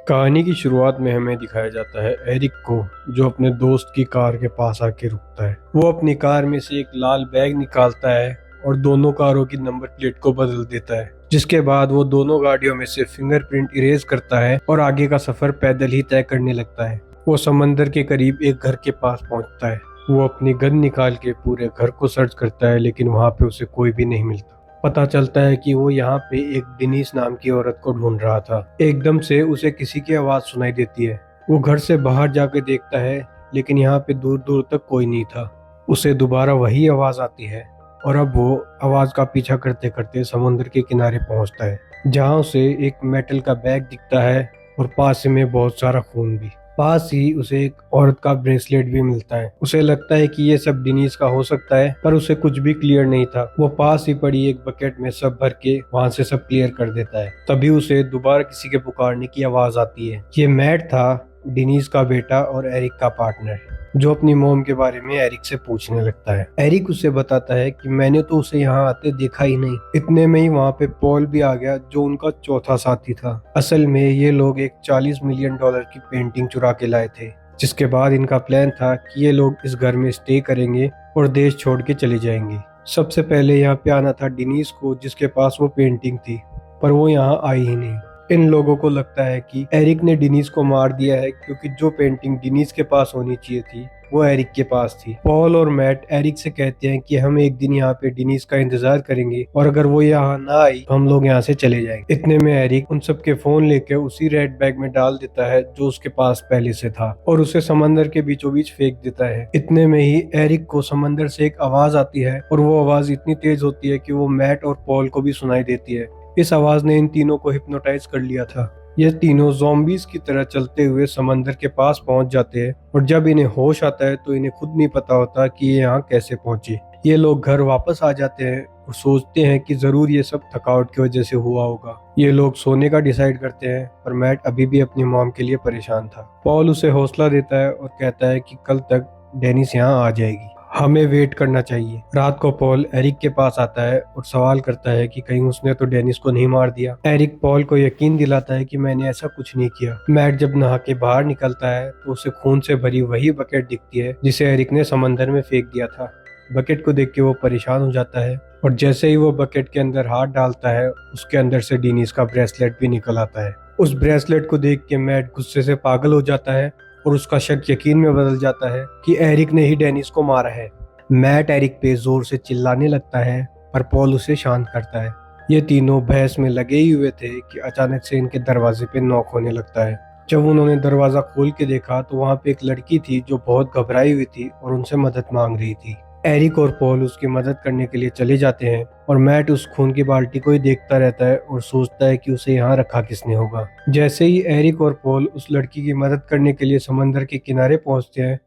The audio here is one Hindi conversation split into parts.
कहानी की शुरुआत में हमें दिखाया जाता है एरिक को, जो अपने दोस्त की कार के पास आके रुकता है। वो अपनी कार में से एक लाल बैग निकालता है और दोनों कारों की नंबर प्लेट को बदल देता है, जिसके बाद वो दोनों गाड़ियों में से फिंगरप्रिंट इरेज करता है और आगे का सफर पैदल ही तय करने लगता है। वो समंदर के करीब एक घर के पास पहुंचता है। वो अपनी गन निकाल के पूरे घर को सर्च करता है, लेकिन वहां पे उसे कोई भी नहीं मिलता। पता चलता है कि वो यहाँ पे एक डिनीस नाम की औरत को ढूंढ रहा था। एकदम से उसे किसी की आवाज सुनाई देती है। वो घर से बाहर जाके देखता है, लेकिन यहाँ पे दूर दूर तक कोई नहीं था। उसे दोबारा वही आवाज आती है और अब वो आवाज का पीछा करते करते समुद्र के किनारे पहुंचता है, जहाँ उसे एक मेटल का बैग दिखता है और पास में बहुत सारा खून भी। पास ही उसे एक औरत का ब्रेसलेट भी मिलता है। उसे लगता है कि ये सब डिनीज का हो सकता है, पर उसे कुछ भी क्लियर नहीं था। वो पास ही पड़ी एक बकेट में सब भर के वहां से सब क्लियर कर देता है। तभी उसे दोबारा किसी के पुकारने की आवाज आती है। ये मैट था, डिनीज का बेटा और एरिक का पार्टनर, जो अपनी मोम के बारे में एरिक से पूछने लगता है। एरिक उसे बताता है कि मैंने तो उसे यहाँ आते देखा ही नहीं। इतने में ही वहाँ पे पॉल भी आ गया, जो उनका चौथा साथी था। असल में ये लोग एक $40 मिलियन की पेंटिंग चुरा के लाए थे, जिसके बाद इनका प्लान था कि ये लोग इस घर में स्टे करेंगे और देश छोड़ के चले जाएंगे। सबसे पहले यहाँ पे आना था डिनीज को, जिसके पास वो पेंटिंग थी, पर वो यहाँ आई ही नहीं। इन लोगों को लगता है कि एरिक ने डिनीज को मार दिया है, क्योंकि जो पेंटिंग डिनीज के पास होनी चाहिए थी वो एरिक के पास थी। पॉल और मैट एरिक से कहते हैं कि हम एक दिन यहाँ पे डिनीज का इंतजार करेंगे और अगर वो यहाँ ना आई तो हम लोग यहाँ से चले जाएंगे। इतने में एरिक उन सबके फोन लेके उसी रेड बैग में डाल देता है जो उसके पास पहले से था, और उसे समंदर के बीचों बीच फेंक देता है। इतने में ही एरिक को समंदर से एक आवाज आती है, और वो आवाज इतनी तेज होती है कि वो मैट और पॉल को भी सुनाई देती है। इस आवाज ने इन तीनों को हिप्नोटाइज कर लिया था। ये तीनों ज़ॉम्बीज़ की तरह चलते हुए समंदर के पास पहुंच जाते हैं, और जब इन्हें होश आता है तो इन्हें खुद नहीं पता होता कि ये यहाँ कैसे पहुंचे। ये लोग घर वापस आ जाते हैं और सोचते हैं कि जरूर ये सब थकावट की वजह से हुआ होगा। ये लोग सोने का डिसाइड करते हैं, पर मैट अभी भी अपनी मॉम के लिए परेशान था। पॉल उसे हौसला देता है और कहता है कि कल तक डेनिस यहाँ आ जाएगी, हमें वेट करना चाहिए। रात को पॉल एरिक के पास आता है और सवाल करता है कि कहीं उसने तो डेनिस को नहीं मार दिया। एरिक पॉल को यकीन दिलाता है कि मैंने ऐसा कुछ नहीं किया। मैट जब नहा के बाहर निकलता है तो उसे खून से भरी वही बकेट दिखती है जिसे एरिक ने समंदर में फेंक दिया था। बकेट को देख के वो परेशान हो जाता है, और जैसे ही वो बकेट के अंदर हाथ डालता है, उसके अंदर से डिनीज का ब्रेसलेट भी निकल आता है। उस ब्रेसलेट को देख के मैट गुस्से से पागल हो जाता है और उसका शक यकीन में बदल जाता है कि एरिक ने ही डेनिस को मारा है। मैट एरिक पे जोर से चिल्लाने लगता है, पर पॉल उसे शांत करता है। ये तीनों बहस में लगे ही हुए थे कि अचानक से इनके दरवाजे पे नॉक होने लगता है। जब उन्होंने दरवाजा खोल के देखा तो वहाँ पे एक लड़की थी जो बहुत घबराई हुई थी और उनसे मदद मांग रही थी। एरिक और पॉल उसकी मदद करने के लिए चले जाते हैं, और मैट उस खून की बाल्टी को ही देखता रहता है और सोचता है कि उसे यहाँ रखा किसने होगा। जैसे ही एरिक और पॉल उस लड़की की मदद करने के लिए समंदर के किनारे पहुंचते हैं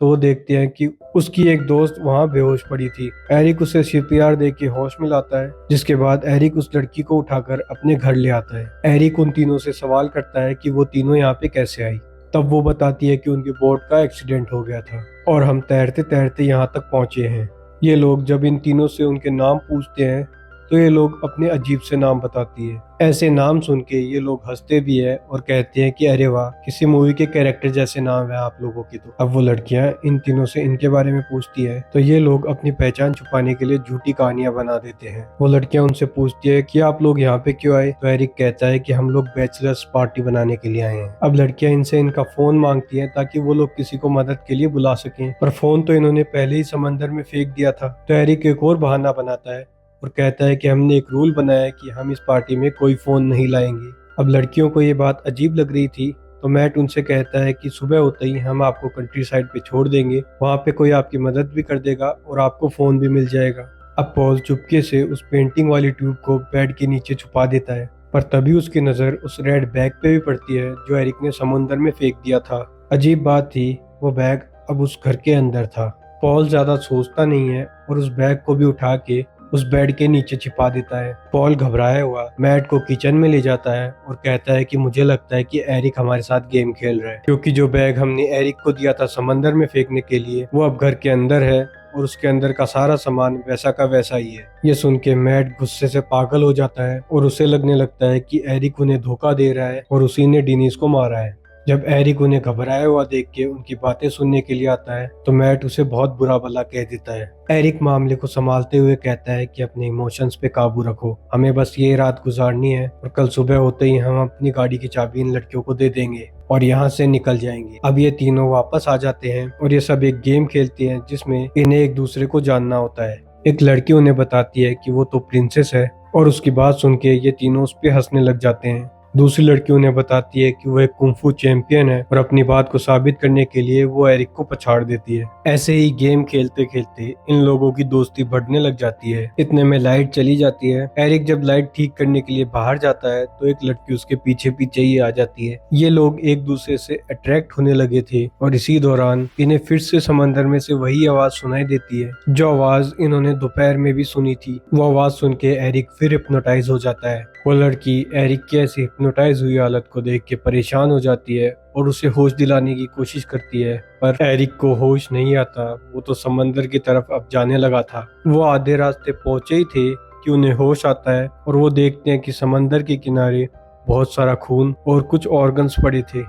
तो वो देखते हैं कि उसकी एक दोस्त वहाँ बेहोश पड़ी थी। एरिक उसे सीपीआर दे के होश में लाता है, जिसके बाद एरिक उस लड़की को उठाकर अपने घर ले आता है। एरिक उन तीनों से सवाल करता है कि वो तीनों यहाँ पे कैसे आई। तब वो बताती है कि उनकी बोट का एक्सीडेंट हो गया था और हम तैरते तैरते यहाँ तक पहुंचे हैं। ये लोग जब इन तीनों से उनके नाम पूछते हैं तो ये लोग अपने अजीब से नाम बताती है। ऐसे नाम सुन के ये लोग हंसते भी है और कहते हैं कि अरे वाह, किसी मूवी के कैरेक्टर जैसे नाम है आप लोगों की तो। अब वो लड़कियां इन तीनों से इनके बारे में पूछती है तो ये लोग अपनी पहचान छुपाने के लिए झूठी कहानियां बना देते हैं। वो लड़कियां उनसे पूछती है कि आप लोग यहाँ पे क्यों आए, तो एरिक कहता है कि हम लोग बैचलर्स पार्टी बनाने के लिए आए हैं। अब लड़कियां इनसे इनका फोन मांगती है ताकि वो लोग किसी को मदद के लिए बुला सकें, पर फोन तो इन्होंने पहले ही समंदर में फेंक दिया था। तो एरिक एक और बहाना बनाता है और कहता है कि हमने एक रूल बनाया है कि हम इस पार्टी में कोई फोन नहीं लाएंगे। अब लड़कियों को ये बात अजीब लग रही थी, तो मैट उनसे कहता है कि सुबह होते ही हम आपको कंट्री साइड पे छोड़ देंगे, वहाँ पे कोई आपकी मदद भी कर देगा और आपको फोन भी मिल जाएगा। अब पॉल चुपके से उस पेंटिंग वाली ट्यूब को बेड के नीचे छुपा देता है, पर तभी उसकी नजर उस रेड बैग पे भी पड़ती है जो एरिक ने समुंदर में फेंक दिया था। अजीब बात थी, वो बैग अब उस घर के अंदर था। पॉल ज्यादा सोचता नहीं है और उस बैग को भी उठा के उस बेड के नीचे छिपा देता है। पॉल घबराया हुआ मैट को किचन में ले जाता है और कहता है कि मुझे लगता है कि एरिक हमारे साथ गेम खेल रहा है, क्योंकि जो बैग हमने एरिक को दिया था समंदर में फेंकने के लिए वो अब घर के अंदर है और उसके अंदर का सारा सामान वैसा का वैसा ही है। ये सुन के मैट गुस्से से पागल हो जाता है और उसे लगने लगता है कि एरिक उन्हें धोखा दे रहा है और उसी ने डिनीज को मारा है। जब एरिक उन्हें घबराया हुआ देख के उनकी बातें सुनने के लिए आता है तो मैट उसे बहुत बुरा भला कह देता है। एरिक मामले को संभालते हुए कहता है कि अपने इमोशंस पे काबू रखो, हमें बस ये रात गुजारनी है और कल सुबह होते ही हम अपनी गाड़ी की चाबी इन लड़कियों को दे देंगे और यहाँ से निकल जाएंगे। अब ये तीनों वापस आ जाते हैं और ये सब एक गेम खेलते हैं जिसमें इन्हें एक दूसरे को जानना होता है। एक लड़की उन्हें बताती है कि वो तो प्रिंसेस है और उसकी बात सुन के ये तीनों उस पर हंसने लग जाते हैं। दूसरी लड़की उन्हें बताती है कि वो एक कुंफू चैंपियन है और अपनी बात को साबित करने के लिए वो एरिक को पछाड़ देती है। ऐसे ही गेम खेलते खेलते इन लोगों की दोस्ती बढ़ने लग जाती है। इतने में लाइट चली जाती है। एरिक जब लाइट ठीक करने के लिए बाहर जाता है तो एक लड़की उसके पीछे पीछे ही आ जाती है। ये लोग एक दूसरे से अट्रैक्ट होने लगे थे और इसी दौरान इन्हें फिर से समंदर में से वही आवाज सुनाई देती है जो आवाज इन्होंने दोपहर में भी सुनी थी। वो आवाज सुन के एरिक फिर हिप्नोटाइज हो जाता है। वो लड़की एरिक की ऐसी हिप्नोटाइज हुई हालत को देख के परेशान हो जाती है और उसे होश दिलाने की कोशिश करती है, पर एरिक को होश नहीं आता। वो तो समंदर की तरफ अब जाने लगा था। वो आधे रास्ते पहुंचे ही थे कि उन्हें होश आता है और वो देखते हैं कि समंदर के किनारे बहुत सारा खून और कुछ ऑर्गन्स पड़े थे।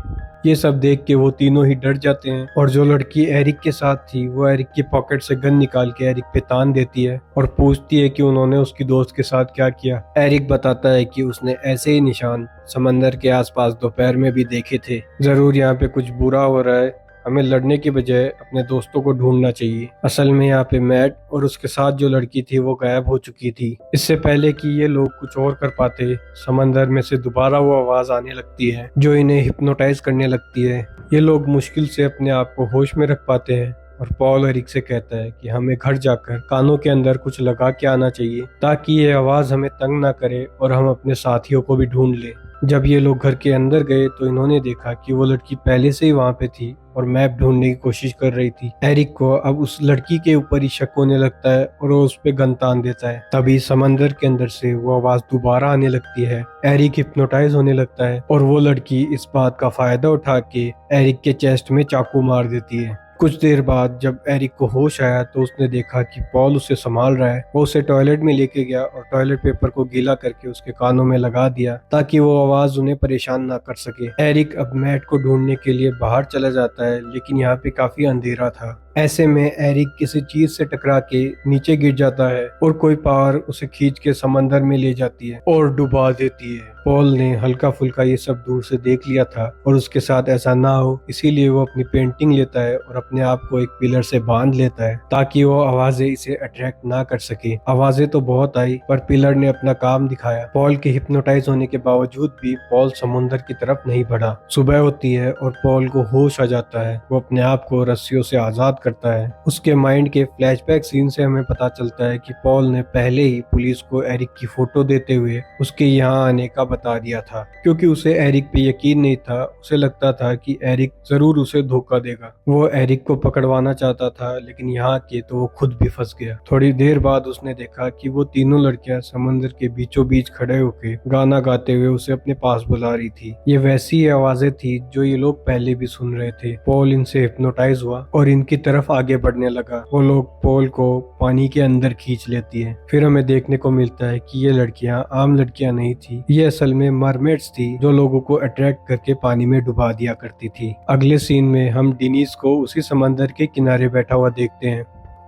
ये सब देख के वो तीनों ही डर जाते हैं और जो लड़की एरिक के साथ थी वो एरिक की पॉकेट से गन निकाल के एरिक पे तान देती है और पूछती है कि उन्होंने उसकी दोस्त के साथ क्या किया। एरिक बताता है कि उसने ऐसे ही निशान समंदर के आसपास दोपहर में भी देखे थे। जरूर यहाँ पे कुछ बुरा हो रहा है, हमें लड़ने की बजाय अपने दोस्तों को ढूंढना चाहिए। असल में यहाँ पे मैट और उसके साथ जो लड़की थी वो गायब हो चुकी थी। इससे पहले कि ये लोग कुछ और कर पाते समंदर में से दोबारा वो आवाज आने लगती है जो इन्हें हिप्नोटाइज करने लगती है। ये लोग मुश्किल से अपने आप को होश में रख पाते हैं और पॉल एरिक से कहता है कि हमें घर जाकर कानों के अंदर कुछ लगा के आना चाहिए ताकि ये आवाज हमें तंग ना करे और हम अपने साथियों को भी ढूंढ लें। जब ये लोग घर के अंदर गए तो इन्होंने देखा कि वो लड़की पहले से ही वहाँ पे थी और मैप ढूंढने की कोशिश कर रही थी। एरिक को अब उस लड़की के ऊपर ही शक होने लगता है और वो उस पे गन तान देता है। तभी समंदर के अंदर से वो आवाज दोबारा आने लगती है। एरिक हिप्नोटाइज होने लगता है और वो लड़की इस बात का फायदा उठा के एरिक के चेस्ट में चाकू मार देती है। कुछ देर बाद जब एरिक को होश आया तो उसने देखा कि पॉल उसे संभाल रहा है। वो उसे टॉयलेट में लेके गया और टॉयलेट पेपर को गीला करके उसके कानों में लगा दिया ताकि वो आवाज उन्हें परेशान ना कर सके। एरिक अब मैट को ढूंढने के लिए बाहर चला जाता है लेकिन यहाँ पे काफी अंधेरा था। ऐसे में एरिक किसी चीज से टकरा के नीचे गिर जाता है और कोई पावर उसे खींच के समंदर में ले जाती है और डुबा देती है। पॉल ने हल्का फुल्का ये सब दूर से देख लिया था और उसके साथ ऐसा ना हो इसीलिए वो अपनी पेंटिंग लेता है और अपने आप को एक पिलर से बांध लेता है ताकि वो आवाजें इसे अट्रैक्ट ना कर सके। आवाजें तो बहुत आई पर पिलर ने अपना काम दिखाया। पॉल के हिप्नोटाइज होने के बावजूद भी पॉल समुद्र की तरफ नहीं बढ़ा। सुबह होती है और पॉल को होश आ जाता है। वो अपने आप को रस्सियों से आजाद करता है। उसके माइंड के फ्लैशबैक सीन से हमें पता चलता है कि पॉल ने पहले ही पुलिस को एरिक की फोटो देते हुए उसके यहाँ आने का बता दिया था, क्योंकि उसे एरिक पे यकीन नहीं था। उसे लगता था कि एरिक जरूर उसे धोखा देगा। वो एरिक को पकड़वाना चाहता था लेकिन यहाँ के तो वो खुद भी फंस गया। थोड़ी देर बाद उसने देखा कि वो तीनों लड़कियां समुद्र के बीचों बीच खड़े होके गाना गाते हुए उसे अपने पास बुला रही थी। ये वैसी ही आवाजें थी जो ये लोग पहले भी सुन रहे थे। पॉल इनसे हिप्नोटाइज हुआ और इनकी तरफ आगे बढ़ने लगा। वो लोग पॉल को पानी के अंदर खींच लेती है। फिर हमें देखने को मिलता है कि ये लड़कियां आम लड़कियां नहीं थी, ये असल में मरमेड्स थी जो लोगों को अट्रैक्ट करके पानी में डुबा दिया करती थी। अगले सीन में हम डिनीज को उसी समंदर के किनारे बैठा हुआ देखते हैं।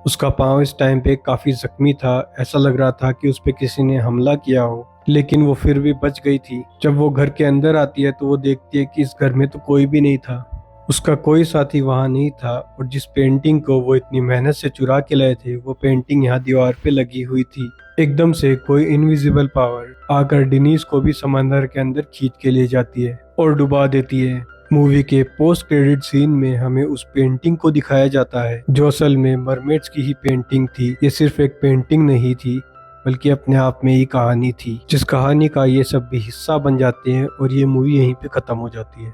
उसका पाँव इस टाइम पे काफी जख्मी था। ऐसा लग रहा था कि उस पे किसी ने हमला किया हो, लेकिन वो फिर भी बच गई थी। जब वो घर के अंदर आती है तो वो देखती है कि इस घर में तो कोई भी नहीं था। उसका कोई साथी वहां नहीं था और जिस पेंटिंग को वो इतनी मेहनत से चुरा के लाए थे वो पेंटिंग यहाँ दीवार पे लगी हुई थी। एकदम से कोई इनविजिबल पावर आकर डिनीज को भी समंदर के अंदर खींच के ले जाती है और डुबा देती है। मूवी के पोस्ट क्रेडिट सीन में हमें उस पेंटिंग को दिखाया जाता है जो असल में मरमेड्स की ही पेंटिंग थी। ये सिर्फ एक पेंटिंग नहीं थी बल्कि अपने आप में ही कहानी थी, जिस कहानी का ये सब भी हिस्सा बन जाते हैं और ये मूवी यहीं पे खत्म हो जाती है।